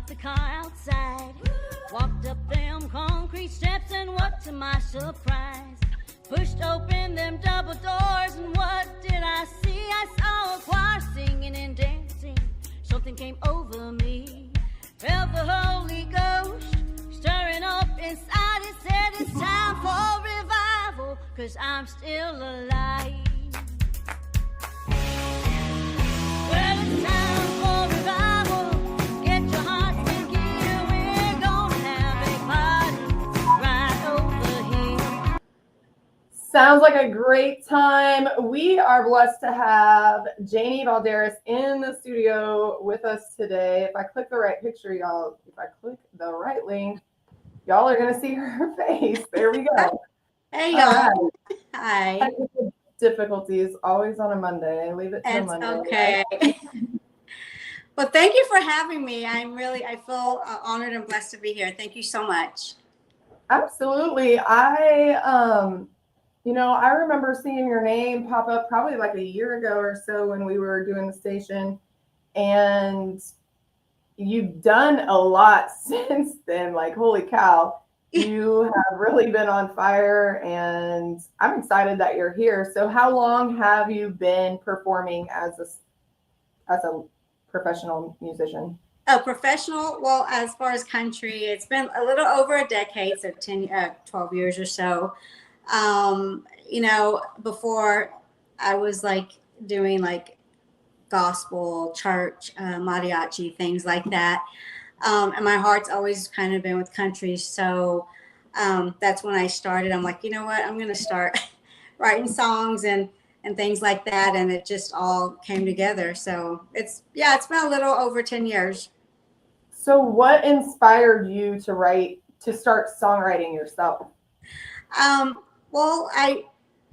the car outside. Walked up them concrete steps, and what to my surprise, pushed open them double doors, and what did I see? I saw a choir singing and dancing. Something came over me, felt the Holy Ghost stirring up inside. It said it's time for revival, 'cause I'm still alive. Well, it's time for revival. Get your hearts together. We're gonna have a party right over here. Sounds like a great time. We are blessed to have Janie Balderas in the studio with us today. If I click the right picture, y'all, if I click the right link, y'all are going to see her face. There we go. Hey, y'all. Right. Hi. Technical difficulties always on a Monday. Leave it to Monday. Okay. Well, thank you for having me. I feel honored and blessed to be here. Thank you so much. Absolutely. I remember seeing your name pop up probably like a year ago or so when we were doing the station, and you've done a lot since then. Like, holy cow, you have really been on fire, and I'm excited that you're here. So how long have you been performing as a professional musician? Oh, professional? Well, as far as country, it's been a little over a decade, so 12 years or so. Before I was like doing like gospel, church, mariachi, things like that. And my heart's always kind of been with country. So that's when I started. I'm like, you know what? I'm going to start writing songs and things like that. And it just all came together. So it's been a little over 10 years. So what inspired you to start songwriting yourself? Well, I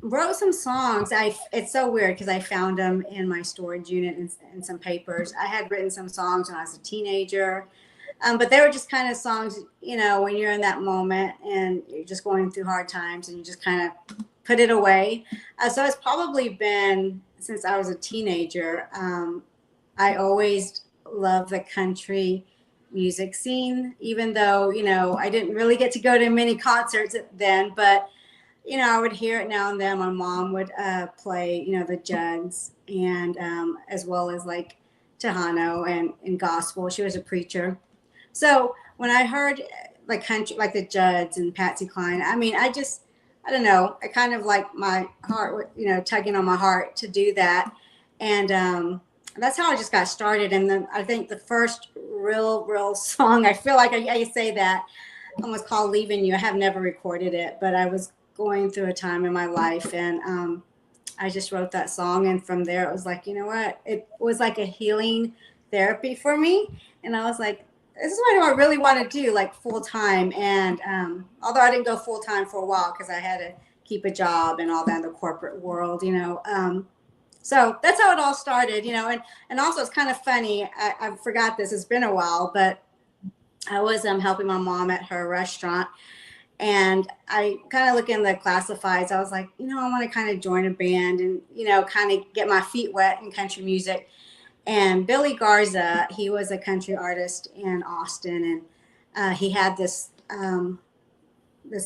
wrote some songs. It's so weird because I found them in my storage unit in some papers. I had written some songs when I was a teenager, but they were just kind of songs, when you're in that moment and you're just going through hard times and you just kind of put it away. So it's probably been since I was a teenager. I always loved the country music scene, even though, I didn't really get to go to many concerts then, but I would hear it now and then. My mom would play, the Judds, and as well as like Tejano and Gospel. She was a preacher. So when I heard like country, like the Judds and Patsy Cline, I don't know. I kind of like my heart, tugging on my heart to do that. And that's how I just got started. And then I think the first real song, I feel like I say that, was called Leaving You. I have never recorded it, but I was going through a time in my life, and I just wrote that song, and from there it was like, you know what, it was like a healing therapy for me, and I was like, this is what I really want to do, like full time. And although I didn't go full time for a while because I had to keep a job and all that in the corporate world, so that's how it all started, and also it's kind of funny, I forgot this, it's been a while, but I was helping my mom at her restaurant. And I kind of look in the classifieds. I was like, I want to kind of join a band and, kind of get my feet wet in country music. And Billy Garza, he was a country artist in Austin. And he had this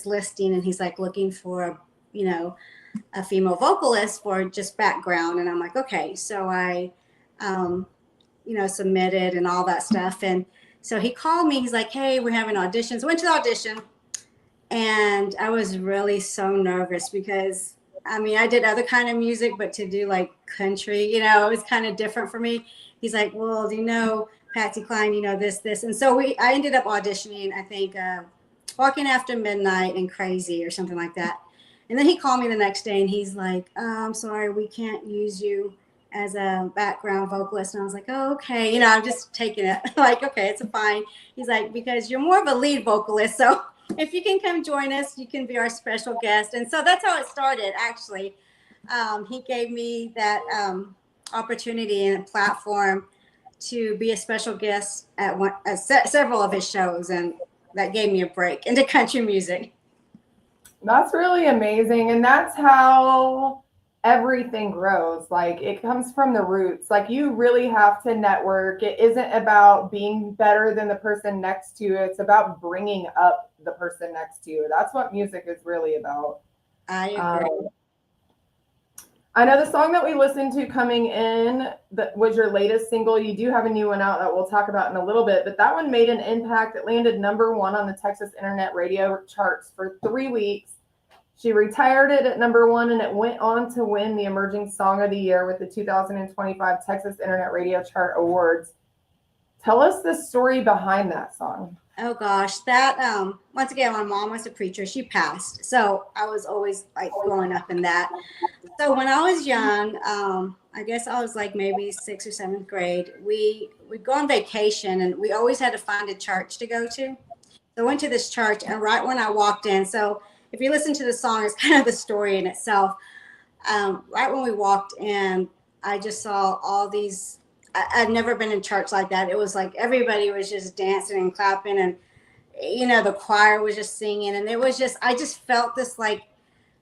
listing, and he's like looking for, a female vocalist for just background. And I'm like, okay. So I, submitted and all that stuff. And so he called me. He's like, hey, we're having auditions. Went to the audition. And I was really so nervous because, I did other kind of music, but to do like country, it was kind of different for me. He's like, well, do you know Patsy Cline, this. And so I ended up auditioning, I think, Walking After Midnight and Crazy or something like that. And then he called me the next day and he's like, I'm sorry, we can't use you as a background vocalist. And I was like, oh, okay. I'm just taking it like, okay, it's fine. He's like, because you're more of a lead vocalist. So if you can come join us, you can be our special guest. And so that's how it started, actually. He gave me that opportunity and a platform to be a special guest at several of his shows. And that gave me a break into country music. That's really amazing. And that's how everything grows. Like it comes from the roots. Like you really have to network. It isn't about being better than the person next to you. It's about bringing up the person next to you. That's what music is really about. I agree. I know the song that we listened to coming in that was your latest single. You do have a new one out that we'll talk about in a little bit, but that one made an impact. It landed #1 on the Texas Internet Radio charts for 3 weeks. She retired it at #1, and it went on to win the Emerging Song of the Year with the 2025 Texas Internet Radio Chart Awards. Tell us the story behind that song. Oh gosh, that once again, my mom was a preacher. She passed, so I was always like growing up in that. So when I was young, I guess I was like maybe 6th or 7th grade. We'd go on vacation, and we always had to find a church to go to. So I went to this church, and right when I walked in, so if you listen to the song, it's kind of the story in itself. Right when we walked in, I just saw all these. I'd never been in church like that. It was like everybody was just dancing and clapping, and the choir was just singing, and it was just, I just felt this like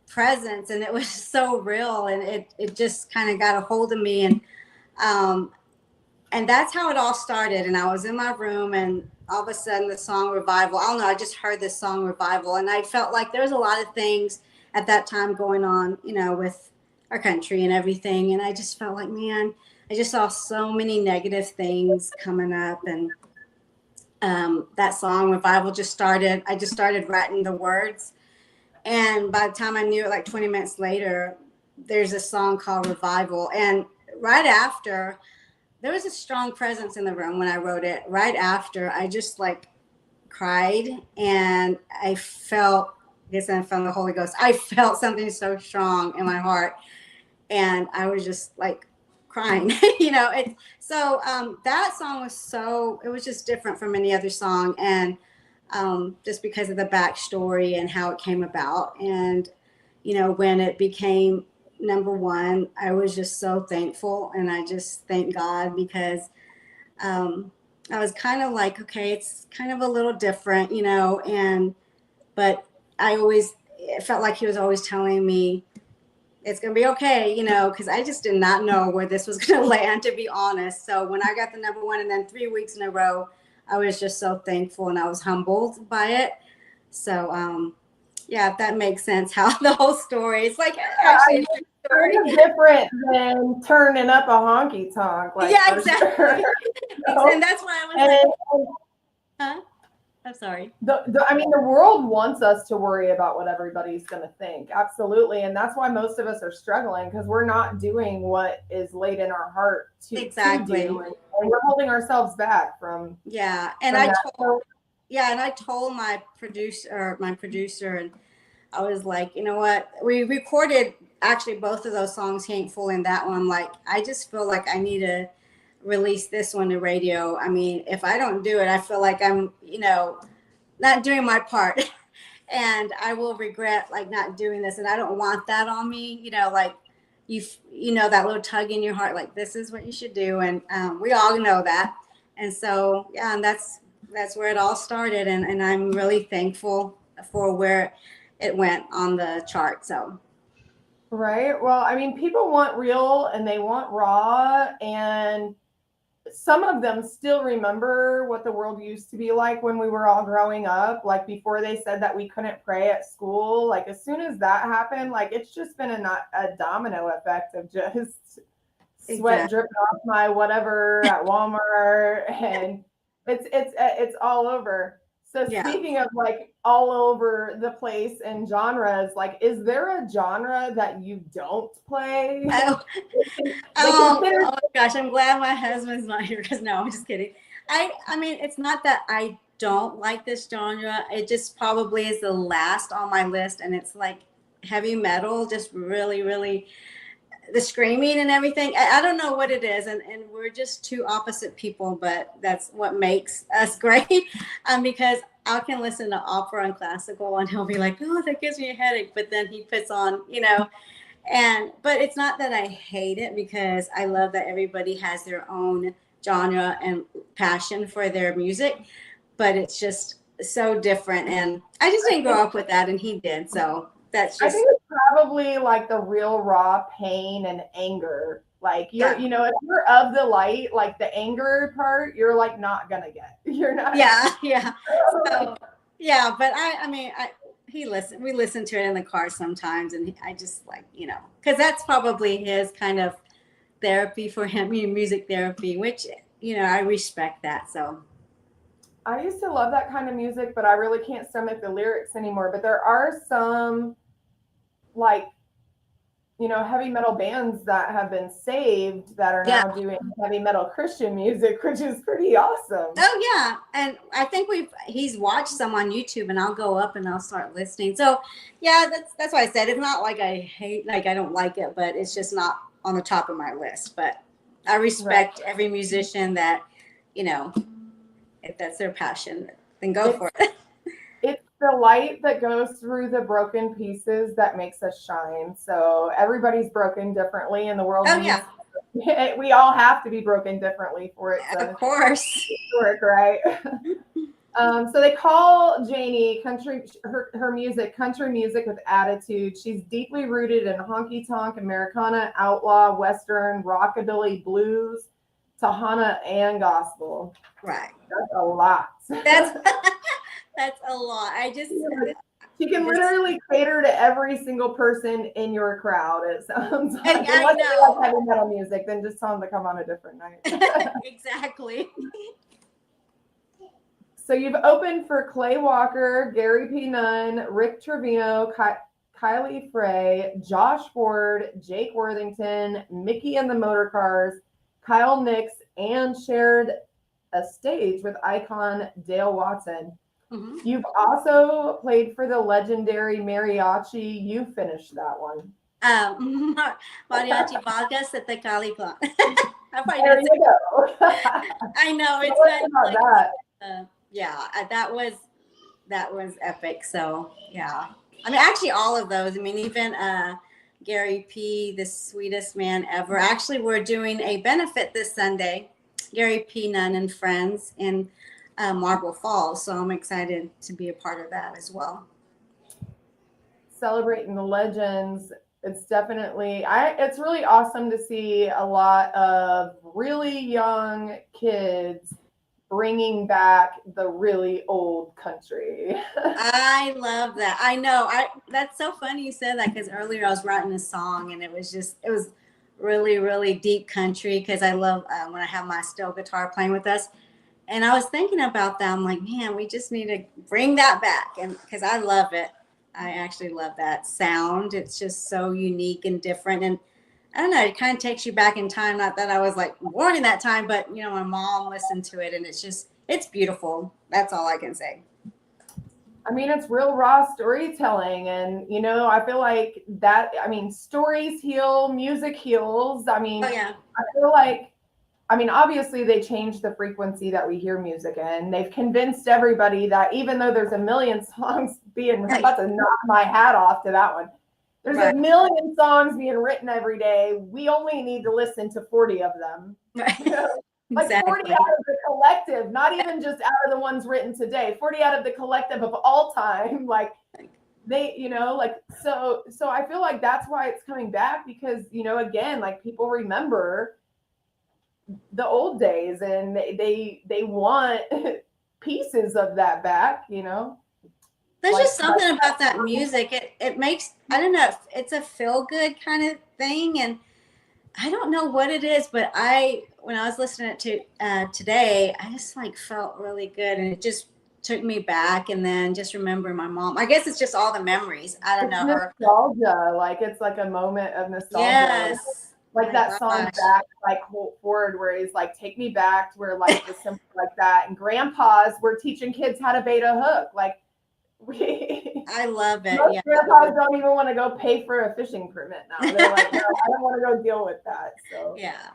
presence, and it was so real, and it just kind of got a hold of me, and that's how it all started. And I was in my room, and all of a sudden the song Revival, I don't know, I just heard this song Revival, and I felt like there was a lot of things at that time going on, with our country and everything, and I just felt like, man, I just saw so many negative things coming up, and that song Revival just started. I just started writing the words, and by the time I knew it, like 20 minutes later, there's a song called Revival. And right after, there was a strong presence in the room when I wrote it. Right after, I just like cried, and I felt, I guess I'm from the Holy Ghost, I felt something so strong in my heart, and I was just like crying. So that song was it was just different from any other song, and just because of the backstory and how it came about. And when it became #1, I was just so thankful, and I just thank God, because I was kind of like, okay, it's kind of a little different, but it felt like he was always telling me it's going to be okay, because I just did not know where this was going to land, to be honest. So when I got the #1, and then 3 weeks in a row, I was just so thankful, and I was humbled by it. So, yeah, if that makes sense, how the whole story, it's like actually it's different than turning up a honky-tonk. Like, yeah, exactly. Sure. And that's why I was like, huh? I'm sorry. The world wants us to worry about what everybody's going to think. Absolutely. And that's why most of us are struggling, because we're not doing what is laid in our heart to do. And we're holding ourselves back from. Yeah. And I told my producer, and I was like, you know what? We recorded actually both of those songs, He Ain't Fooling That One. I'm like, I just feel like I need to release this one to radio. I mean, if I don't do it, I feel like I'm, not doing my part, and I will regret like not doing this. And I don't want that on me, like that little tug in your heart, like this is what you should do. And we all know that. And so, yeah, and that's where it all started. And I'm really thankful for where it went on the chart. So. Right. Well, I mean, people want real, and they want raw, and some of them still remember what the world used to be like when we were all growing up, like before they said that we couldn't pray at school. Like as soon as that happened, like it's just been a domino effect of just sweat dripping off my whatever at Walmart, and it's all over. So speaking of like all over the place and genres, like, is there a genre that you don't play? Oh my gosh, I'm glad my husband's not here, because no, I'm just kidding. I mean, it's not that I don't like this genre. It just probably is the last on my list, and it's like heavy metal, just really, really the screaming and everything. I don't know what it is, and we're just two opposite people, but that's what makes us great. Because I can listen to opera and classical, and he'll be like, oh, that gives me a headache, but then he puts on, but it's not that I hate it, because I love that everybody has their own genre and passion for their music, but it's just so different, and I just didn't grow up with that, and he did. So that's I just, think it's probably like the real raw pain and anger. Like yeah. you know, if you're of the light, like the anger part, you're like not gonna get. You're not. Yeah, yeah. So yeah, but I mean, we listen to it in the car sometimes, and I just like, because that's probably his kind of therapy for him, music therapy, which I respect that. So I used to love that kind of music, but I really can't stomach the lyrics anymore. But there are some like heavy metal bands that have been saved that are yeah. now doing heavy metal Christian music, which is pretty awesome. Oh yeah, and I think he's watched some on YouTube, and I'll go up and I'll start listening. So yeah, that's why I said it's not like I hate, like I don't like it, but it's just not on the top of my list. But I respect every musician that, if that's their passion, then go for it. It's the light that goes through the broken pieces that makes us shine. So everybody's broken differently in the world. Oh yeah, we all have to be broken differently for it to of course work, right? So they call Janie her music country music with attitude. She's deeply rooted in honky-tonk, Americana, outlaw, western, rockabilly, blues, Tejano and Gospel. Right. That's a lot. That's a lot. She can literally cater to every single person in your crowd. It sounds like. I Unless you know. like heavy metal music, then just tell them to come on a different night. Exactly. So you've opened for Clay Walker, Gary P. Nunn, Rick Trevino, Kylie Frey, Josh Ford, Jake Worthington, Mickey and the Motorcars, Kyle Nix, and shared a stage with icon Dale Watson. Mm-hmm. You've also played for the legendary mariachi. You finished that one. Mariachi Vargas at the Cali Clark. There you go. I know it's kind of like that. Yeah, that was epic. So yeah, I mean, actually, all of those. I mean, even Gary P, the sweetest man ever. Actually, we're doing a benefit this Sunday. Gary P, Nunn and Friends in Marble Falls. So I'm excited to be a part of that as well. Celebrating the legends. It's definitely, it's really awesome to see a lot of really young kids bringing back the really old country. I love that. I know. That's so funny you said that, because earlier I was writing a song and it was really, really deep country, because I love when I have my steel guitar playing with us. And I was thinking about that. I'm like, man, we just need to bring that back. And because I love it. I actually love that sound. It's just so unique and different. And I don't know, it kind of takes you back in time. Not that I was like born in that time, but my mom listened to it, and it's beautiful. That's all I can say. I mean, it's real raw storytelling. And, I feel like that, stories heal, music heals. I mean, oh, yeah. I feel like, obviously they changed the frequency that we hear music in. They've convinced everybody that even though there's a million songs being, I'm about to knock my hat off to that one. There's a million songs being written every day. We only need to listen to 40 of them. Right. Like exactly. 40 out of the collective, not even just out of the ones written today, 40 out of the collective of all time. Like they, so I feel like that's why it's coming back, because, again, like people remember the old days, and they want pieces of that back. There's just something about that music. It makes, I don't know, it's a feel good kind of thing, and I don't know what it is, but when I was listening to today, I just like felt really good, and it just took me back. And then just remember my mom. I guess it's just all the memories. I don't know. Nostalgia, like it's like a moment of nostalgia. Yes. Like that song Back, like Forward, where he's like, take me back to where life was simple like that. And grandpas were teaching kids how to bait a hook. Like I love it. Most yeah. grandpas don't even want to go pay for a fishing permit now. They're like, no, I don't want to go deal with that. So yeah,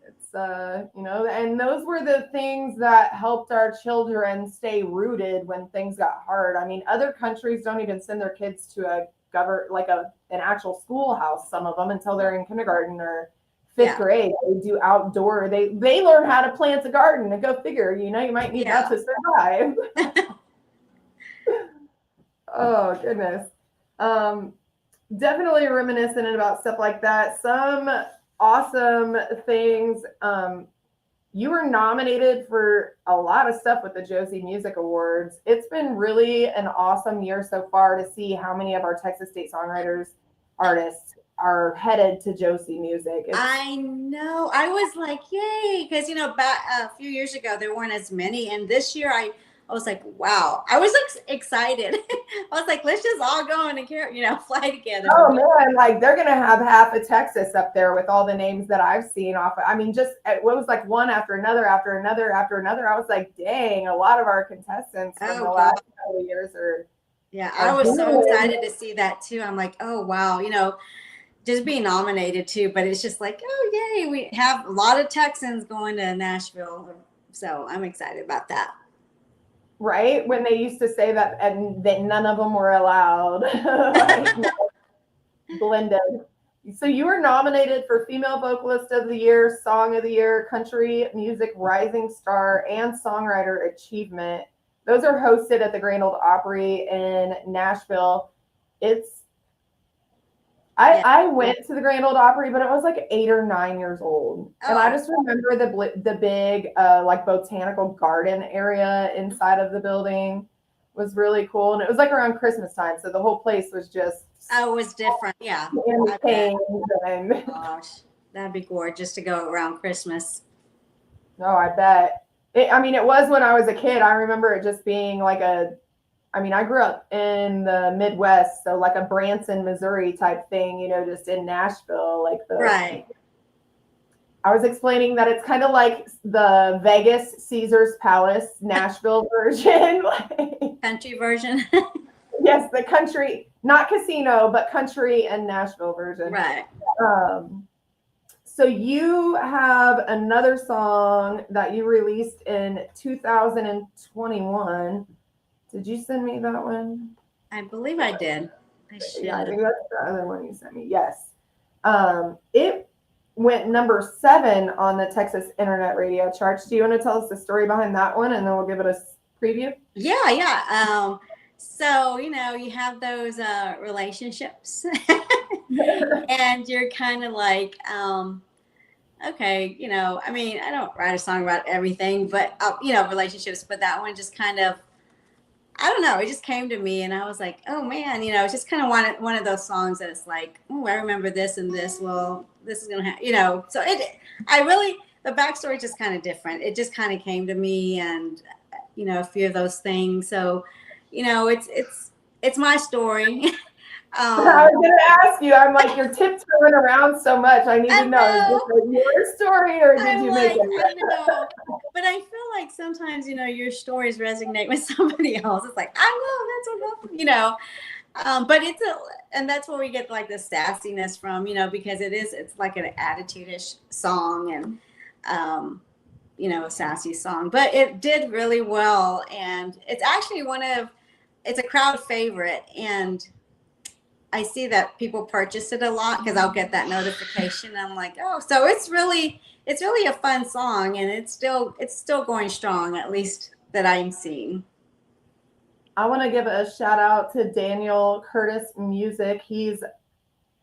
it's and those were the things that helped our children stay rooted when things got hard. Other countries don't even send their kids to an actual schoolhouse, some of them, until they're in kindergarten or fifth grade. They do outdoor. They learn how to plant a garden, and go figure. You might need that to survive. Oh goodness. Definitely reminiscent about stuff like that. Some awesome things. You were nominated for a lot of stuff with the Josie Music Awards. It's been really an awesome year so far to see how many of our Texas State songwriters, artists are headed to Josie Music. I know. I was like, yay, because back a few years ago there weren't as many, and this year I was like, wow. I was excited. I was like, let's just all go and fly together. Oh man, like they're gonna have half of Texas up there with all the names that I've seen off. I mean, just what was like one after another after another after another. I was like, dang, a lot of our contestants from the last couple of years are. Yeah, I was so excited to see that too. I'm like, oh wow, just being nominated too. But it's just like, oh yay, we have a lot of Texans going to Nashville, so I'm excited about that. Right? When they used to say that, and that none of them were allowed. Blended. So you were nominated for Female Vocalist of the Year, Song of the Year, Country Music Rising Star, and Songwriter Achievement. Those are hosted at the Grand Ole Opry in Nashville. I went to the Grand Ole Opry, but I was like 8 or 9 years old. Oh. And I just remember the big like botanical garden area inside of the building was really cool. And it was like around Christmas time. So the whole place was just. Oh, it was different. Yeah. Gosh, that'd be gorgeous to go around Christmas. Oh, I bet. It was when I was a kid. I remember it just being like I grew up in the Midwest, so like a Branson, Missouri type thing, just in Nashville, right. I was explaining that it's kind of like the Vegas Caesar's Palace Nashville version. Country version. Yes, the country, not casino, but country and Nashville version. Right. So you have another song that you released in 2021. Did you send me that one? I believe I did. Yeah, I think that's the other one you sent me. Yes. It went number 7 on the Texas Internet Radio charts. Do you want to tell us the story behind that one, and then we'll give it a preview? Yeah. So, you have those relationships and you're kind of like, okay, I don't write a song about everything, but, relationships, but that one just kind of, I don't know. It just came to me and I was like, oh man, it's just kind of one of those songs that it's like, oh, I remember this and this. Well, this is going to happen, so the backstory is just kind of different. It just kind of came to me and, a few of those things. So, it's my story. I was going to ask you, I'm like, you're tiptoeing around so much. I need to know, is this your story or did you make it? I know. But I feel like sometimes, your stories resonate with somebody else. It's like, I know, that's what, but and that's where we get like the sassiness from, because it's like an attitude-ish song and, a sassy song, but it did really well. And it's actually it's a crowd favorite. And I see that people purchase it a lot because I'll get that notification. I'm like, oh, so it's really a fun song, and it's still going strong, at least that I'm seeing. I want to give a shout out to Daniel Curtis Music. He's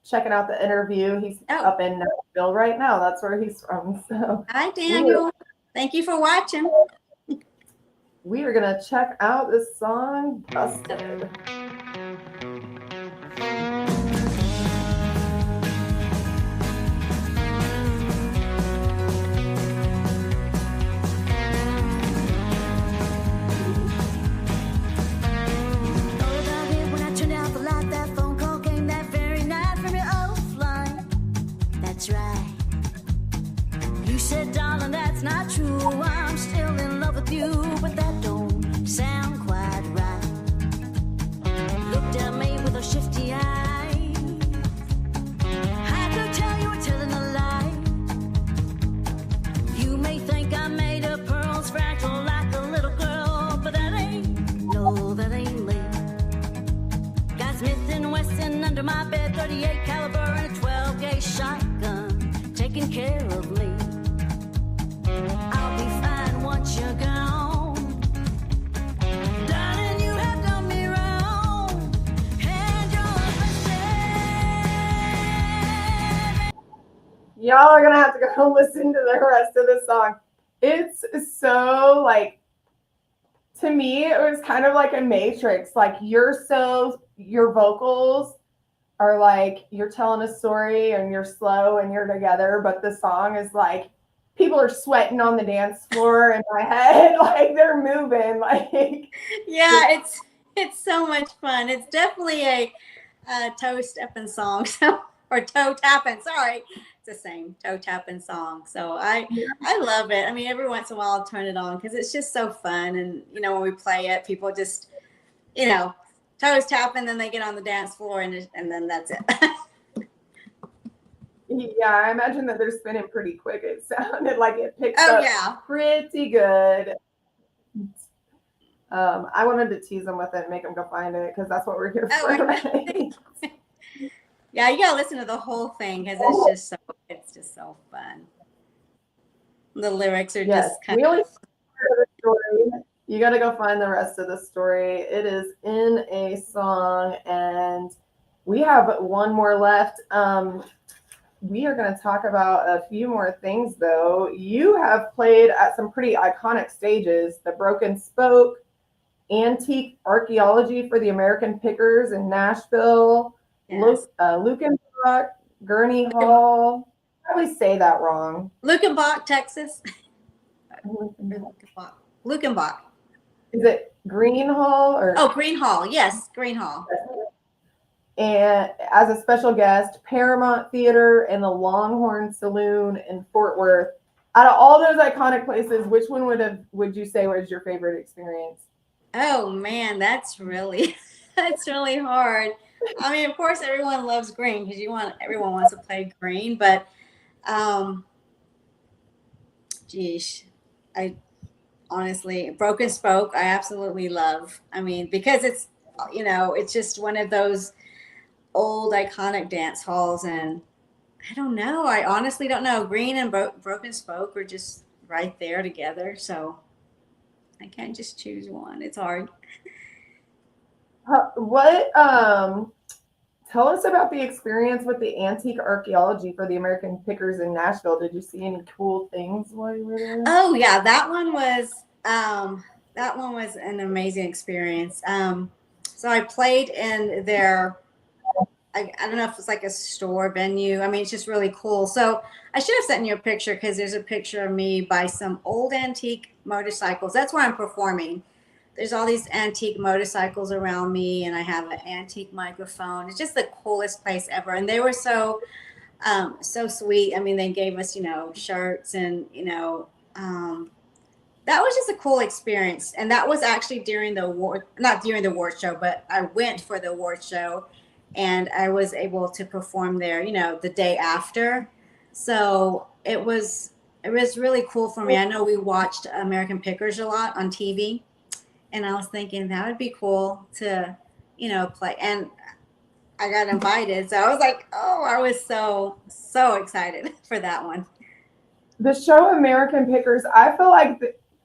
checking out the interview. He's up in Nashville right now. That's where he's from. So hi, Daniel. Thank you for watching. We are gonna check out this song, Busted. Not true, I'm still in love with you, but that don't sound quite right. Looked at me with a shifty eye. I could tell you were telling a lie. You may think I made of pearls fragile like a little girl, but that ain't me. Got Smith & Wesson under my bed, 38 caliber and a 12-gauge shotgun, taking care of me. I'll be fine once you're gone. Darling, you have done me wrong. And your Y'all are gonna have to go listen to the rest of the song. It's so like, to me, it was kind of like a matrix. Like your vocals are like you're telling a story and you're slow and you're together, but the song is like people are sweating on the dance floor in my head, like they're moving. Like Yeah, it's so much fun. It's definitely a toe stepping song, or toe tapping. Sorry, it's the same toe tapping song. So I love it. I mean, every once in a while I'll turn it on because it's just so fun. And you know, when we play it, people just toes tapping, then they get on the dance floor, and then that's it. Yeah, I imagine that they're spinning pretty quick. It sounded like it picked up pretty good. I wanted to tease them with it and make them go find it because that's what we're here for. Right? Yeah, you gotta listen to the whole thing because it's just so fun. The lyrics are just kind of. You got to go find the rest of the story. It is in a song, and we have one more left. We are going to talk about a few more things, though. You have played at some pretty iconic stages: the Broken Spoke, Antique Archaeology for the American Pickers in Nashville, yes. Lukenbach, Gurney Hall. I always say that wrong. Lukenbach, Texas. Lukenbach. Is it Green Hall or? Oh, Green Hall. Yes, Green Hall. And as a special guest, Paramount Theater and the Longhorn Saloon in Fort Worth. Out of all those iconic places, which one would you say was your favorite experience? Oh man, that's really hard. I mean, of course, everyone loves Green because everyone wants to play Green, but I honestly, Broken Spoke, I absolutely love. I mean, because it's it's just one of those old iconic dance halls, and I don't know. I honestly don't know. Green and Broken Spoke are just right there together, so I can't just choose one. It's hard. Tell us about the experience with the Antique Archaeology for the American Pickers in Nashville. Did you see any cool things while you were there? Oh yeah, that one was an amazing experience. So I played in their, I don't know if it's like a store venue. I mean, it's just really cool. So I should have sent you a picture because there's a picture of me by some old antique motorcycles. That's where I'm performing. There's all these antique motorcycles around me, and I have an antique microphone. It's just the coolest place ever. And they were so sweet. I mean, they gave us, shirts and, that was just a cool experience. And that was actually not during the award show, but I went for the award show and I was able to perform there, the day after. So it was really cool for me. I know we watched American Pickers a lot on TV. And I was thinking that would be cool to, play. And I got invited. So I was like, oh, I was so excited for that one. The show American Pickers, I feel like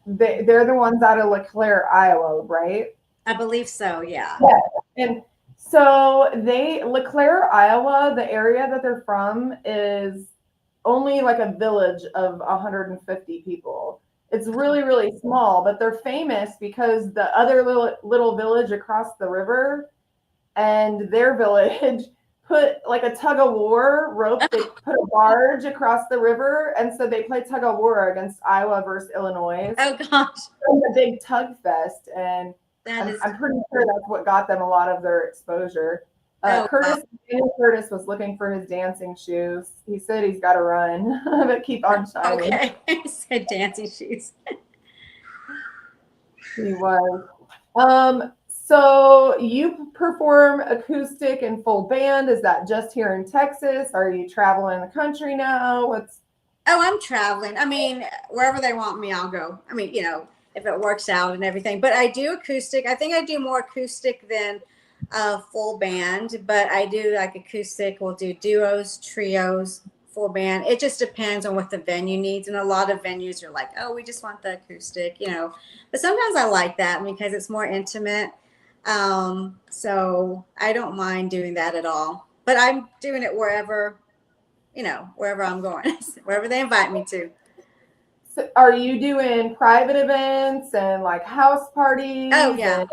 they're the ones out of LeClaire, Iowa, right? I believe so, yeah. And so LeClaire, Iowa, the area that they're from is only like a village of 150 people. It's really, really small, but they're famous because the other little village across the river and their village put like a tug of war rope. They put a barge across the river, and so they play tug of war against Iowa versus Illinois. Oh gosh! It's a big tug fest, and I'm pretty sure that's what got them a lot of their exposure. Curtis was looking for his dancing shoes. He said he's got to run, but keep on shining. Okay, he said dancing shoes. He was. So you perform acoustic and full band. Is that just here in Texas? Are you traveling the country now? Oh, I'm traveling. I mean, wherever they want me, I'll go. I mean, if it works out and everything. But I do acoustic. I think I do more acoustic than full band, but I do like acoustic. We'll do duos, trios, full band. It just depends on what the venue needs. And a lot of venues are like, oh, we just want the acoustic, But sometimes I like that because it's more intimate. So I don't mind doing that at all. But I'm doing it wherever, wherever I'm going, wherever they invite me to. So are you doing private events and like house parties? Oh, yeah. And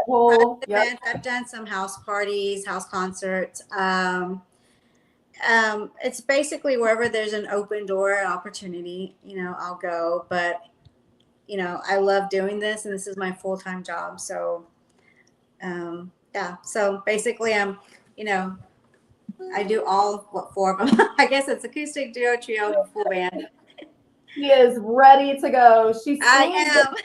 whole, Private events. I've done some house parties, house concerts. It's basically wherever there's an open door opportunity, I'll go. But, I love doing this, and this is my full-time job. So, yeah. So basically I do all four of them. I guess it's acoustic, duo, trio, full band. She is ready to go. She sings I am. the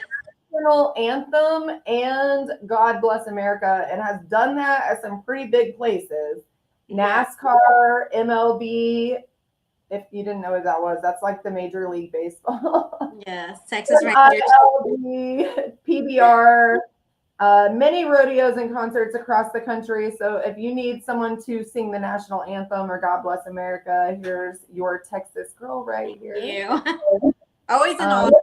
national anthem and God Bless America, and has done that at some pretty big places. NASCAR, MLB. If you didn't know what that was, that's like the Major League Baseball. Yes, Texas Rangers. MLB, PBR, many rodeos and concerts across the country. So if you need someone to sing the national anthem or God Bless America, here's your Texas girl right here. Thank you. Always an honor.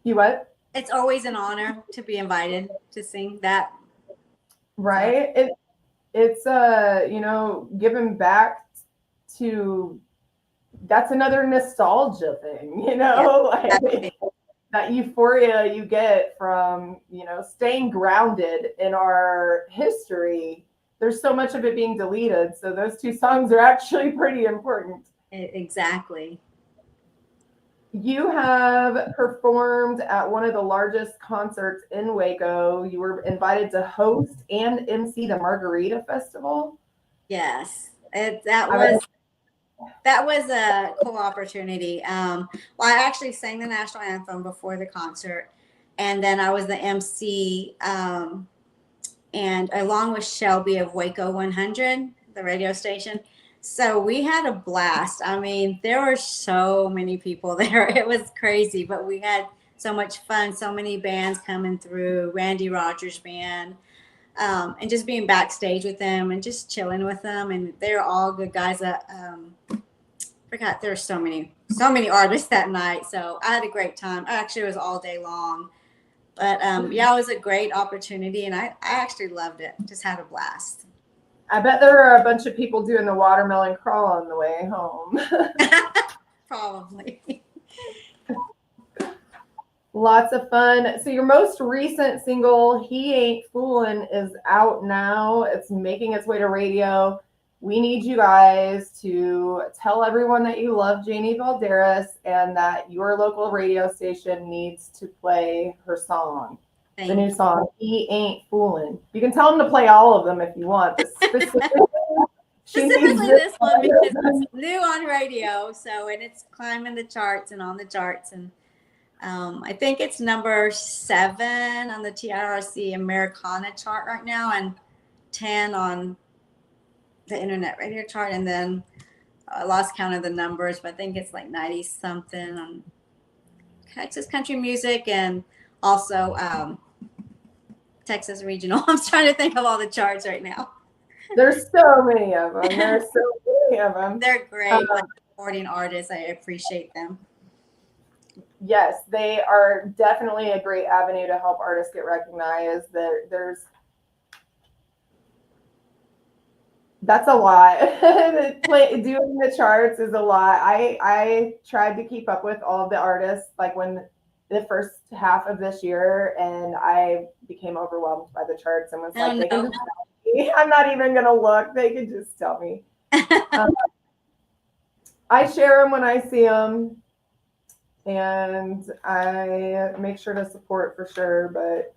You what? It's always an honor to be invited to sing that. Right? It's giving back to, that's another nostalgia thing, like that euphoria you get from, staying grounded in our history. There's so much of it being deleted. So those two songs are actually pretty important. Exactly. You have performed at one of the largest concerts in Waco. You were invited to host and MC the Margarita Festival. Yes, that was a cool opportunity. Well, I actually sang the national anthem before the concert, and then I was the MC, and along with Shelby of Waco 100, the radio station. So we had a blast. I mean, there were so many people there. It was crazy, but we had so much fun. So many bands coming through, Randy Rogers band, and just being backstage with them and just chilling with them. And they're all good guys. Forgot there were so many artists that night. So I had a great time. Actually, it was all day long. But yeah, it was a great opportunity, and I actually loved it. Just had a blast. I bet there were a bunch of people doing the watermelon crawl on the way home. Probably. Lots of fun. So your most recent single, He Ain't Foolin', is out now. It's making its way to radio. We need you guys to tell everyone that you love Janie Balderas and that your local radio station needs to play her song. The new song, He Ain't Foolin'. You can tell them to play all of them if you want, but specifically this one because it's new on radio, and it's climbing the charts and on the charts, and I think it's number 7 on the TRC Americana chart right now, and 10 on the internet radio chart, and then I lost count of the numbers, but I think it's like 90 something on Texas country music, and also Texas regional. I'm trying to think of all the charts right now. There's so many of them. They're great, supporting artists. I appreciate them. Yes, they are definitely a great avenue to help artists get recognized. That's a lot. Doing the charts is a lot. I tried to keep up with all of the artists like when the first half of this year, and I became overwhelmed by the charts and was like, they can just tell me. I'm not even gonna look. They can just tell me. I share them when I see them, and I make sure to support for sure. But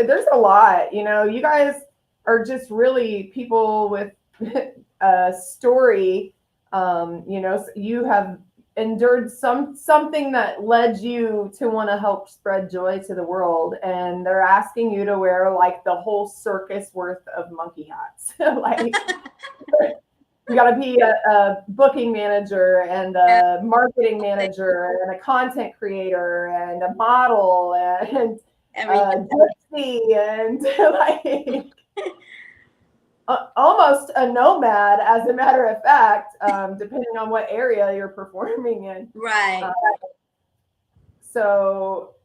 there's a lot. You guys are just really people with a story. You have endured something that led you to want to help spread joy to the world, and they're asking you to wear like the whole circus worth of monkey hats. Like you got to be a booking manager and a marketing manager and a content creator and a model and gypsy and like almost a nomad, as a matter of fact, depending on what area you're performing in. Right. So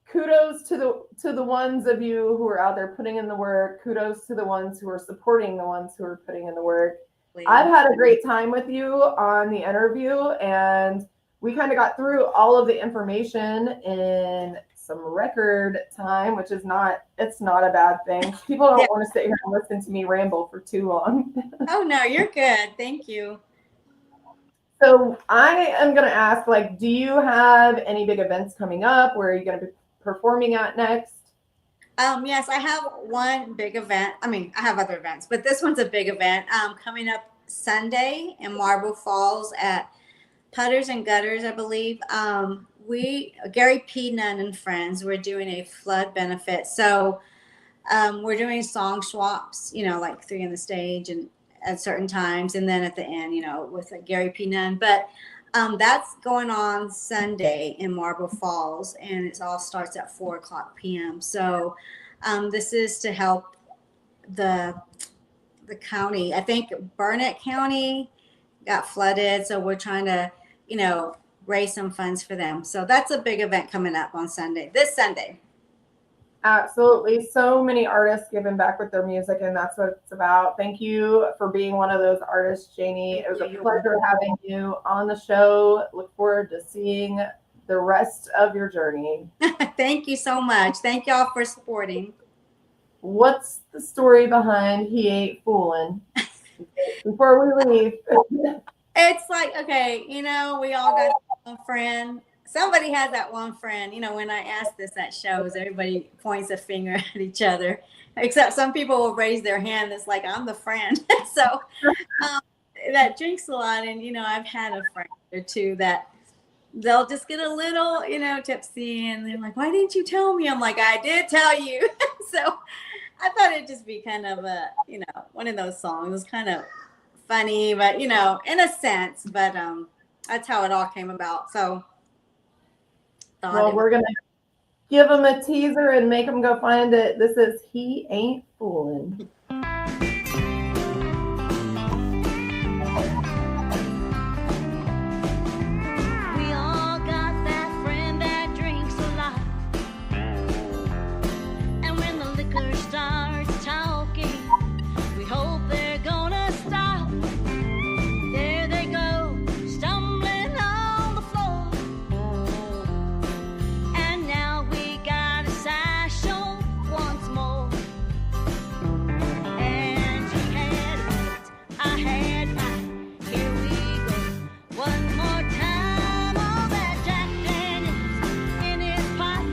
kudos to the ones of you who are out there putting in the work. Kudos to the ones who are supporting the ones who are putting in the work. I've had a great time with you on the interview, and we kind of got through all of the information in some record time, which is it's not a bad thing. People don't want to sit here and listen to me ramble for too long. Oh, no, you're good. Thank you. So I am going to ask, like, do you have any big events coming up? Where are you going to be performing at next? Yes, I have one big event. I mean, I have other events, but this one's a big event coming up Sunday in Marble Falls at Putters and Gutters, I believe. Gary P. Nunn and friends, we're doing a flood benefit. So we're doing song swaps, like 3 on the stage and at certain times. And then at the end, with Gary P. Nunn. But that's going on Sunday in Marble Falls, and it all starts at 4:00 p.m. So this is to help the county. I think Burnett County got flooded, so we're trying to, raise some funds for them. So that's a big event coming up on this Sunday. Absolutely. So many artists giving back with their music, and that's what it's about. Thank you for being one of those artists, Janie. It was a pleasure having you on the show. Look forward to seeing the rest of your journey. Thank you so much. Thank y'all for supporting. What's the story behind He Ain't Foolin'? Before we leave. It's like, okay, we all got one friend. Somebody has that one friend. When I ask this at shows, everybody points a finger at each other, except some people will raise their hand. It's like, I'm the friend. So that drinks a lot. And, I've had a friend or two that they'll just get a little, tipsy. And they're like, why didn't you tell me? I'm like, I did tell you. So I thought it'd just be kind of a, one of those songs. It was kind of funny, but, in a sense. But that's how it all came about. So. Well, we're going to give them a teaser and make them go find it. This is He Ain't Foolin'.